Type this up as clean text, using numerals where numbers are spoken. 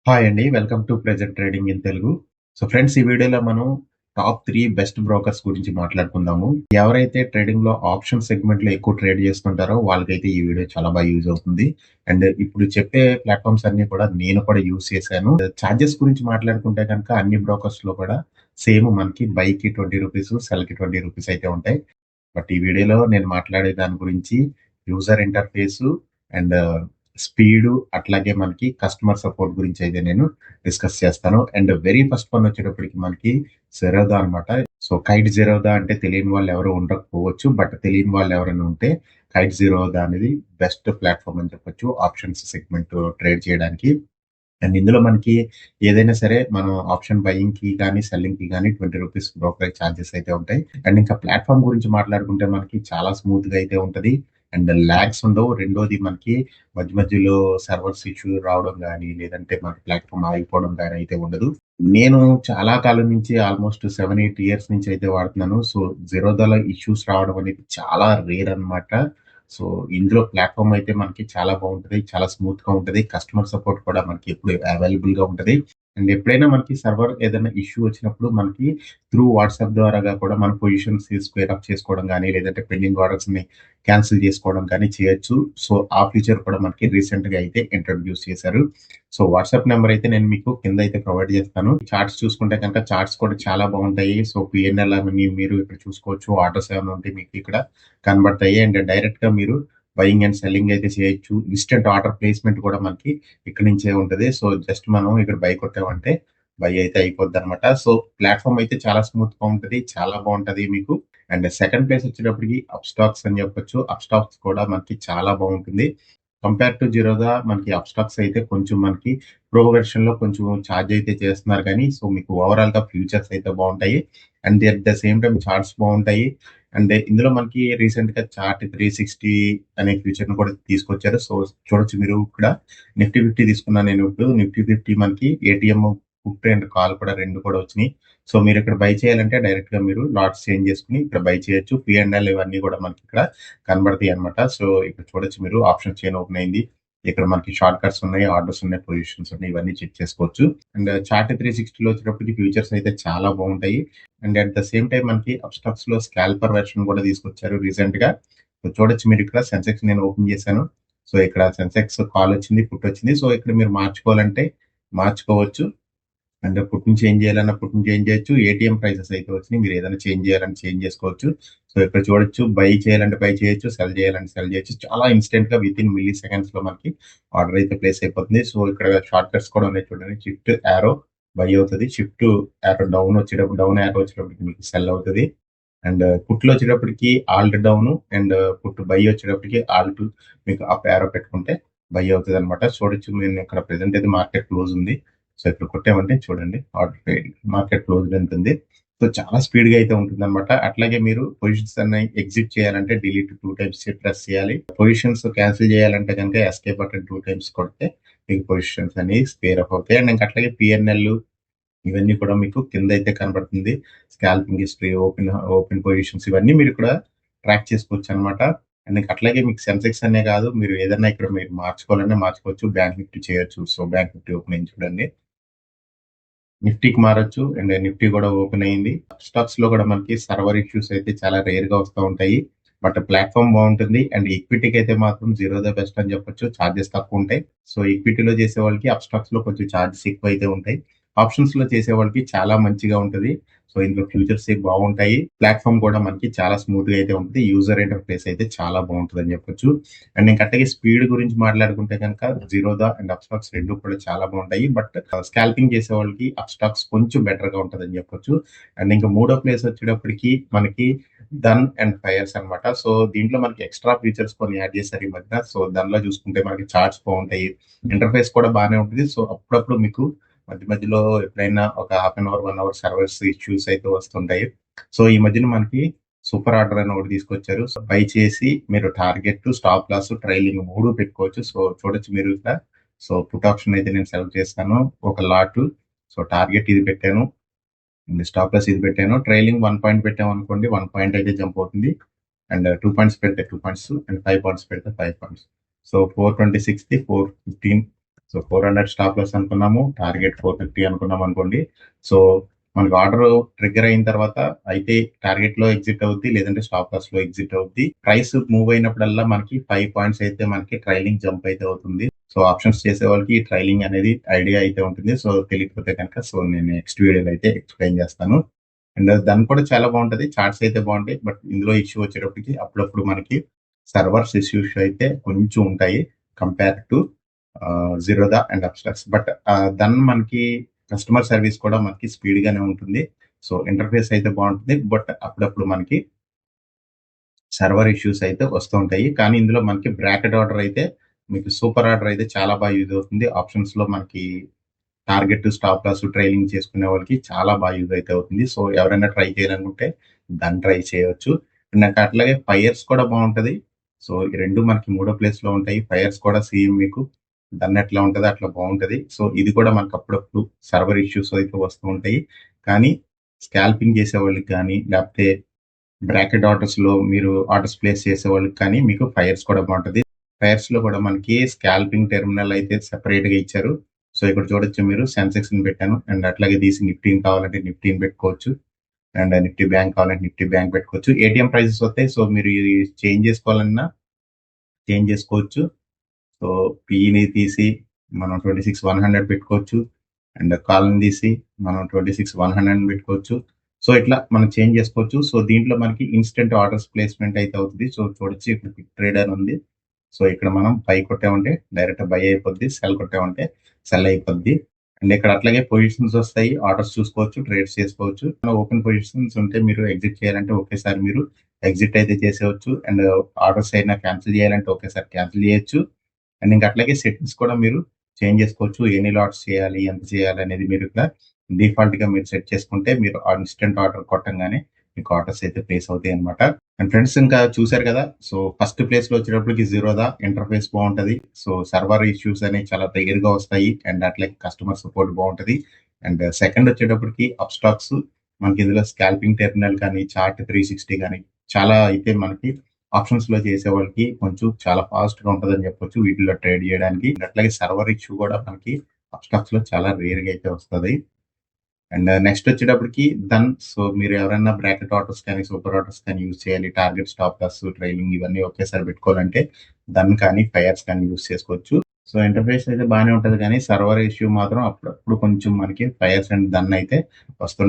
Hi అండి. Welcome to present trading in Telugu. So friends, ఈ వీడియోలో మనం టాప్ 3 బెస్ట్ బ్రోకర్స్ గురించి మాట్లాడుకుందాము. ఎవరైతే ట్రేడింగ్‌లో ఆప్షన్ సెగ్మెంట్‌లో ఎక్కువ ట్రేడ్ చేస్తుంటారో వాళ్ళకైతే ఈ వీడియో చాలా బాగా యూజ్ అవుతుంది. అండ్ ఇప్పుడు చెప్పే ప్లాట్‌ఫార్మ్స్ అన్నీ కూడా నేను కూడా యూజ్ చేశాను. చార్జెస్ గురించి మాట్లాడుకుంటే గనుక అన్ని బ్రోకర్స్‌లో కూడా సేమ్ మనకి బైకి ₹20, సెల్‌కి ₹20 అయితే ఉంటాయి. బట్ ఈ వీడియోలో నేను మాట్లాడే దాని గురించి యూజర్ ఇంటర్ఫేసు అండ్ స్పీడు, అట్లాగే మనకి కస్టమర్ సపోర్ట్ గురించి అయితే నేను డిస్కస్ చేస్తాను. అండ్ వెరీ ఫస్ట్ వన్ వచ్చేటప్పటికి మనకి జెరోదా అనమాట. సో కైట్ జెరోదా అంటే తెలియని వాళ్ళు ఎవరు ఉండకపోవచ్చు. బట్ తెలియని వాళ్ళు ఎవరైనా ఉంటే కైట్ జెరోదా అనేది బెస్ట్ ప్లాట్ఫామ్ అని చెప్పొచ్చు ఆప్షన్స్ సెగ్మెంట్ ట్రేడ్ చేయడానికి. అండ్ ఇందులో మనకి ఏదైనా సరే మనం ఆప్షన్ బయింగ్‌కి గానీ, సెల్లింగ్‌కి గానీ ₹20 బ్రోకరేజ్ చార్జెస్ అయితే ఉంటాయి. అండ్ ఇంకా ప్లాట్‌ఫార్మ్ గురించి మాట్లాడుకుంటే మనకి చాలా స్మూత్‌గా అయితే ఉంటది. అండ్ లాగ్స్ ఉండవు. రెండోది మనకి మధ్య మధ్యలో సర్వర్స్ ఇష్యూ రావడం గానీ, లేదంటే మనకి ప్లాట్‌ఫార్మ్ ఆగిపోవడం గానీ అయితే ఉండదు. నేను చాలా కాలం నుంచి ఆల్‌మోస్ట్ 7, 8 ఇయర్స్ నుంచి అయితే వాడుతున్నాను. సో, జెరోదాలో ఇష్యూస్ రావడం అనేది చాలా రేర్ అనమాట. సో, ఇందులో ప్లాట్‌ఫార్మ్ అయితే మనకి చాలా బావుంటది. చాలా స్మూత్‌గా ఉంటది. కస్టమర్ సపోర్ట్ కూడా మనకి ఎప్పుడు అవైలబుల్‌గా ఉంటది. అండ్ ఎప్పుడైనా మనకి సర్వర్ ఏదైనా ఇష్యూ వచ్చినప్పుడు మనకి త్రూ వాట్సాప్ ద్వారాగా కూడా మన పొజిషన్స్ స్క్వేర్ అప్ చేసుకోవడం గానీ, లేదంటే పెండింగ్ ఆర్డర్స్‌ని క్యాన్సిల్ చేసుకోవడం గానీ చేయొచ్చు. సో, ఆ ఫీచర్ కూడా మనకి రీసెంట్‌గా అయితే ఇంట్రొడ్యూస్ చేశారు. సో, వాట్సాప్ నంబర్ అయితే నేను మీకు కింద అయితే ప్రొవైడ్ చేస్తాను. చార్ట్స్ చూసుకుంటే కనుక చార్ట్స్ కూడా చాలా బావుంటాయి. సో, పీఎన్ఎల్ అవన్నీ మీరు ఇక్కడ చూసుకోవచ్చు. ఆర్డర్స్ ఏమైనా ఉంటే మీకు ఇక్కడ కనబడతాయి. అండ్ డైరెక్ట్‌గా మీరు బయింగ్ అండ్ సెల్లింగ్ అయితే చేయొచ్చు. ఇన్‌స్టంట్ ఆర్డర్ ప్లేస్‌మెంట్ కూడా మనకి ఇక్కడి నుంచే ఉంటది. సో, జస్ట్ మనం ఇక్కడ బై కొట్టామంటే బై అయితే అయిపోద్దనమాట. సో, ప్లాట్‌ఫార్మ్ అయితే చాలా స్మూత్‌గా ఉంటది. చాలా బావుంటది మీకు. అండ్ సెకండ్ ప్లేస్ వచ్చేటప్పటికి అప్‌స్టాక్స్ అని చెప్పొచ్చు. అప్‌స్టాక్స్ కూడా మనకి చాలా బావుంటుంది. కంపేర్ టు జిరోదా మనకి అప్‌స్టాక్స్ అయితే కొంచెం మనకి ప్రో వెర్షన్‌లో కొంచెం చార్జ్ అయితే చేస్తున్నారు గానీ, సో, మీకు ఓవరాల్‌గా ఫ్యూచర్స్ అయితే బావుంటాయి. And at the same time charts బావుంటాయి. అండ్ ఇందులో మనకి రీసెంట్‌గా చార్ట్ 360 అనే ఫీచర్‌ని కూడా తీసుకొచ్చారు. సో, చూడొచ్చు మీరు ఇక్కడ నిఫ్టీ 50 తీసుకున్నాను నేను ఇప్పుడు. నిఫ్టీ 50 మనకి ఏటీఎం పుట్ అండ్ కాల్ కూడా 2 కూడా వచ్చినాయి. సో, మీరిక్కడ బై చేయాలంటే డైరెక్ట్‌గా మీరు లాట్స్ చేంజ్ చేసుకొని ఇక్కడ బై చేయొచ్చు. పీ&ఎల్ ఇవన్నీ కూడా మనకి ఇక్కడ కనబడతాయి అన్నమాట. సో, ఇక్కడ చూడొచ్చు మీరు ఆప్షన్ చైన్ ఓపెన్ అయింది. ఇక్కడ మనకి షార్ట్ కట్స్ ఉన్నాయి, ఆర్డర్స్ ఉన్నాయి, పొజిషన్స్ ఉన్నాయి. ఇవన్నీ చెక్ చేసుకోవచ్చు. అండ్ చార్ట్ 360లో వచ్చేటప్పటికి ఫ్యూచర్స్ అయితే చాలా బావుంటాయి. And at the same time మనకి అప్‌స్టాక్స్‌లో స్కాల్పర్ వెర్షన్ కూడా తీసుకొచ్చారు రీసెంట్‌గా. సో, చూడొచ్చు మీరు ఇక్కడ సెన్సెక్స్ నేను ఓపెన్ చేశాను. సో, ఇక్కడ సెన్సెక్స్ కాల్ వచ్చింది, పుట్ వచ్చింది. సో, ఇక్కడ మీరు మార్చుకోవాలంటే మార్చుకోవచ్చు. అండ్ పుట్‌ని చేంజ్ చేయాలన్నా పుట్‌ని చేంజ్ చేయొచ్చు. ఏటీఎం ప్రైసెస్ అయితే వచ్చినాయి. మీరు ఏదైనా చేంజ్ చేయాలంటే చేంజ్ చేసుకోవచ్చు. సో, ఇక్కడ చూడొచ్చు బై చేయాలంటే బై చేయొచ్చు. సెల్ చేయాలంటే సెల్ చేయొచ్చు. చాలా ఇన్‌స్టంట్‌గా వితిన్ మిల్లీ సెకండ్స్‌లో మనకి ఆర్డర్ అయితే ప్లేస్ అయిపోతుంది. సో, ఇక్కడ షార్ట్ కట్స్ కూడా ఉన్నాయి చూడండి. షిఫ్ట్ యారో బై అవుతది. షిఫ్ట్ యారో డౌన్ యారో వచ్చేటప్పటికి మీకు సెల్ అవుతది. అండ్ పుట్‌లో వచ్చేటప్పటికి Alt down and put by వచ్చేటప్పటికి ఆల్ట్ మీకు అప్ యారో పెట్టుకుంటే బై అవుతదనమాట. చూడొచ్చు నేను ఇక్కడ ప్రెజెంట్ అయితే మార్కెట్ క్లోజ్ ఉంది. సో, ఇక్కడ కొట్టామంటే చూడండి ఆర్డర్ ట్రేడింగ్ మార్కెట్ క్లోజ్డ్ ఉంటుంది. సో, చాలా స్పీడ్‌గా అయితే ఉంటుందన్నమాట. అట్లాగే మీరు పొజిషన్స్ అన్ని ఎగ్జిట్ చేయాలంటే డిలీట్ 2 టైమ్స్ ప్రెస్ చేయాలి. పొజిషన్స్ క్యాన్సిల్ చేయాలంటే గనుక ఎస్కేప్ బటన్ 2 టైమ్స్ కొడితే మీకు పొజిషన్స్ అనేవి స్క్వేర్ అప్ అవుతాయి. అండ్ ఇంకా అట్లాగే పీఎన్ఎల్ ఇవన్నీ కూడా మీకు కింద అయితే కనబడుతుంది. స్కాల్పింగ్ హిస్టరీ, ఓపెన్ పొజిషన్స్ ఇవన్నీ మీరు ఇక్కడ ట్రాక్ చేసుకోవచ్చనమాట. అండ్ ఇంకా అట్లాగే మీకు సెన్సెక్స్ అనే కాదు, మీరు ఏదన్నా ఇక్కడ మీరు మార్చుకోవాలన్నా మార్చుకోవచ్చు. బ్యాంక్ నిఫ్టీ చేయొచ్చు. సో, బ్యాంక్ నిఫ్టీ ఓపెన్ అయింది చూడండి. నిఫ్టీకి మారొచ్చు. అండ్ నిఫ్టీ కూడా ఓపెన్ అయింది. స్టాక్స్ లో కూడా మనకి సర్వర్ ఇష్యూస్ అయితే చాలా రేర్ గా వస్తూ ఉంటాయి. బట్ ప్లాట్ఫామ్ బాగుంటుంది. అండ్ ఈక్విటీకి అయితే మాత్రం జీరో ద బెస్ట్ అని చెప్పొచ్చు. చార్జెస్ తక్కువ ఉంటాయి. సో, ఈక్విటీలో చేసే వాళ్ళకి అప్ స్టాక్స్ లో కొంచెం చార్జెస్ ఎక్కువ అయితే ఉంటాయి. ఆప్షన్స్ లో చేసే వాళ్ళకి చాలా మంచిగా ఉంటది. సో, ఇందులో ఫ్యూచర్స్ బాగుంటాయి. ప్లాట్ఫామ్ కూడా మనకి చాలా స్మూత్ గా అయితే ఉంటుంది. యూజర్ ఇంటర్ఫేస్ అయితే చాలా బాగుంటుంది అని చెప్పొచ్చు. అండ్ ఇంకా అట్లాగే స్పీడ్ గురించి మాట్లాడుకుంటే కనుక జీరోదా అండ్ అప్ స్టాక్స్ రెండు కూడా చాలా బాగుంటాయి. బట్ స్కాల్పింగ్ చేసే వాళ్ళకి అప్ స్టాక్స్ కొంచెం బెటర్ గా ఉంటదని చెప్పొచ్చు. అండ్ ఇంకా మూడో ప్లేస్ వచ్చేటప్పటికి మనకి డన్ అండ్ ఫైర్స్ అన్నమాట. సో, దీంట్లో మనకి ఎక్స్ట్రా ఫీచర్స్ కొన్ని యాడ్ చేశారు ఈ మధ్యన. సో, దానిలో చూసుకుంటే మనకి చార్ట్స్ బాగుంటాయి. ఇంటర్ఫేస్ కూడా బాగానే ఉంటుంది. సో, అప్పుడప్పుడు మీకు మధ్య మధ్యలో ఎప్పుడైనా ఒక half an hour, 1 hour servers issues అయితే వస్తుంటాయి. సో, ఈ మధ్యన మనకి సూపర్ ఆర్డర్ అని ఒకటి తీసుకొచ్చారు. సో, బై చేసి మీరు టార్గెట్, స్టాప్ లాస్, ట్రైలింగ్ 3 పెట్టుకోవచ్చు. సో, చూడొచ్చు మీరు ఇక్కడ. సో, పుట్ ఆప్షన్ అయితే నేను సెలెక్ట్ చేస్తాను. ఒక లాట్. సో, టార్గెట్ ఇది పెట్టాను. స్టాప్ లాస్ ఇది పెట్టాను. ట్రైలింగ్ 1 పాయింట్ పెట్టామనుకోండి 1 పాయింట్ అయితే జంప్ అవుతుంది. అండ్ 2 పాయింట్స్ పెడితే 2 పాయింట్స్ అండ్ 5 పాయింట్స్ పెడితే 5 పాయింట్స్. సో, 426ది 415 సో 400 స్టాప్ లాస్ అనుకున్నాము, టార్గెట్ 450 అనుకున్నాం అనుకోండి. సో మనకి ఆర్డర్ ట్రిగ్గర్ అయిన తర్వాత అయితే టార్గెట్ లో ఎగ్జిట్ అవుద్ది, లేదంటే స్టాప్ లాస్ లో ఎగ్జిట్ అవుద్ది. ప్రైస్ మూవ్ అయినప్పుడల్లా మనకి 5 పాయింట్స్ అయితే మనకి ట్రైలింగ్ జంప్ అయితే అవుతుంది. సో ఆప్షన్స్ చేసే వాళ్ళకి ఈ ట్రైలింగ్ అనేది ఐడియా అయితే ఉంటుంది. సో తెలియకపోతే కనుక సో నేను నెక్స్ట్ వీడియోలో అయితే ఎక్స్ప్లెయిన్ చేస్తాను. అండ్ దాన్ని కూడా చాలా బాగుంటది. చార్ట్స్ అయితే బాగుంటాయి. బట్ ఇందులో ఇష్యూ వచ్చేటప్పటికి అప్పుడప్పుడు మనకి సర్వర్స్ ఇష్యూస్ అయితే కొంచెం ఉంటాయి compare to Zerodha and Upstox. But then మనకి కస్టమర్ సర్వీస్ కూడా మనకి స్పీడ్ గానే ఉంటుంది. సో ఇంటర్ఫేస్ అయితే బాగుంటుంది. బట్ అప్పుడప్పుడు మనకి సర్వర్ ఇష్యూస్ అయితే వస్తూ ఉంటాయి. కానీ ఇందులో మనకి బ్రాకెట్ ఆర్డర్ అయితే మీకు సూపర్ ఆర్డర్ అయితే చాలా బాగా యూజ్ అవుతుంది. ఆప్షన్స్ లో మనకి టార్గెట్, స్టాప్ లాస్, ట్రైలింగ్ చేసుకునే వాళ్ళకి చాలా బాగా యూజ్ అయితే అవుతుంది. సో ఎవరైనా ట్రై చేయాలనుకుంటే దాన్ని ట్రై చేయొచ్చు. అండ్ నాకు అట్లాగే ఫైర్స్ కూడా బాగుంటది. సో ఈ రెండు మనకి మూడో ప్లేస్ లో ఉంటాయి. ఫైర్స్ కూడా సేమ్ మీకు దాన్ని ఎట్లా ఉంటది అట్లా బాగుంటది. సో ఇది కూడా మనకు అప్పుడప్పుడు సర్వర్ ఇష్యూస్ అయితే వస్తూ ఉంటాయి. కానీ స్కాల్పింగ్ చేసే వాళ్ళకి కానీ, లేకపోతే బ్రాకెట్ ఆర్డర్స్ లో మీరు ఆర్డర్స్ ప్లేస్ చేసే వాళ్ళకి కానీ మీకు ఫైర్స్ కూడా బాగుంటది. ఫైర్స్ లో కూడా మనకి స్కాల్పింగ్ టెర్మినల్ అయితే సెపరేట్ గా ఇచ్చారు. సో ఇక్కడ చూడొచ్చు మీరు సెన్సెక్స్ ని పెట్టాను. అండ్ అట్లాగే తీసి నిఫ్టీని కావాలంటే నిఫ్టీని పెట్టుకోవచ్చు. అండ్ నిఫ్టీ బ్యాంక్ కావాలంటే నిఫ్టీ బ్యాంక్ పెట్టుకోవచ్చు. ఏటీఎం ప్రైసెస్ వస్తాయి. సో మీరు చేంజ్ చేసుకోవాలన్నా చేంజ్ చేసుకోవచ్చు. సో పిని తీసి మనం 26,100 పెట్టుకోవచ్చు. అండ్ కాల్ని తీసి మనం 26,100 పెట్టుకోవచ్చు. సో ఇట్లా మనం చేంజ్ చేసుకోవచ్చు. సో దీంట్లో మనకి ఇన్స్టెంట్ ఆర్డర్స్ ప్లేస్మెంట్ అయితే అవుతుంది. సో చూడొచ్చు ఇక్కడ క్విక్ ట్రేడర్ ఉంది. సో ఇక్కడ మనం బై కొట్టామంటే డైరెక్ట్ బై అయిపోద్ది, సెల్ కొట్టామంటే సెల్ అయిపోద్ది. అండ్ ఇక్కడ అట్లాగే పొజిషన్స్ వస్తాయి, ఆర్డర్స్ చూసుకోవచ్చు, ట్రేడ్స్ చేసుకోవచ్చు. ఓపెన్ పొజిషన్స్ ఉంటే మీరు ఎగ్జిట్ చేయాలంటే ఒకేసారి మీరు ఎగ్జిట్ అయితే చేసేవచ్చు. అండ్ ఆర్డర్స్ అయినా క్యాన్సిల్ చేయాలంటే ఒకేసారి క్యాన్సిల్ చేయొచ్చు. అండ్ ఇంకా అట్లాగే సెట్టింగ్స్ కూడా మీరు చేంజ్ చేసుకోవచ్చు. ఎన్ని లాట్స్ చేయాలి, ఎంత చేయాలి అనేది మీరు ఇక్కడ డిఫాల్ట్ గా మీరు సెట్ చేసుకుంటే మీరు ఇన్స్టెంట్ ఆర్డర్ కొట్టంగానే మీకు ఆర్డర్స్ అయితే ప్లేస్ అవుతాయి అనమాట. అండ్ ఫ్రెండ్స్ ఇంకా చూసారు కదా. సో ఫస్ట్ ప్లేస్ లో వచ్చేటప్పటికి జీరోదా ఇంటర్ఫేస్ బాగుంటది. సో సర్వర్ ఇష్యూస్ అనేవి చాలా దగ్గర గా వస్తాయి. అండ్ అట్లాగే కస్టమర్ సపోర్ట్ బాగుంటది. అండ్ సెకండ్ వచ్చేటప్పటికి అప్ స్టాక్స్ మనకి ఇందులో స్కాల్పింగ్ టెర్మినల్ కానీ, చార్ట్ 360 కానీ చాలా అయితే మనకి ఆప్షన్స్ లో చేసే వాళ్ళకి కొంచెం చాలా ఫాస్ట్ గా ఉంటదని చెప్పొచ్చు వీటిలో ట్రేడ్ చేయడానికి. అట్లాగే సర్వర్ ఇష్యూ కూడా మనకి అప్ స్టాక్స్ లో చాలా రేర్ గా అయితే వస్తుంది. అండ్ నెక్స్ట్ వచ్చేటప్పటికి సో మీరు ఎవరైనా బ్రాకెట్ ఆర్డర్స్ కానీ, సూపర్ ఆర్డర్స్ కానీ యూజ్ చేయాలి, టార్గెట్, స్టాప్ లాస్, ట్రైలింగ్ ఇవన్నీ ఒకేసారి పెట్టుకోవాలంటే కానీ ఫైర్స్ కానీ యూజ్ చేసుకోవచ్చు. సో ఇంటర్ఫేస్ అయితే బాగానే ఉంటది, కానీ సర్వర్ ఇష్యూ మాత్రం అప్పుడప్పుడు కొంచెం మనకి ఫైర్స్ అండ్ అయితే వస్తుంది.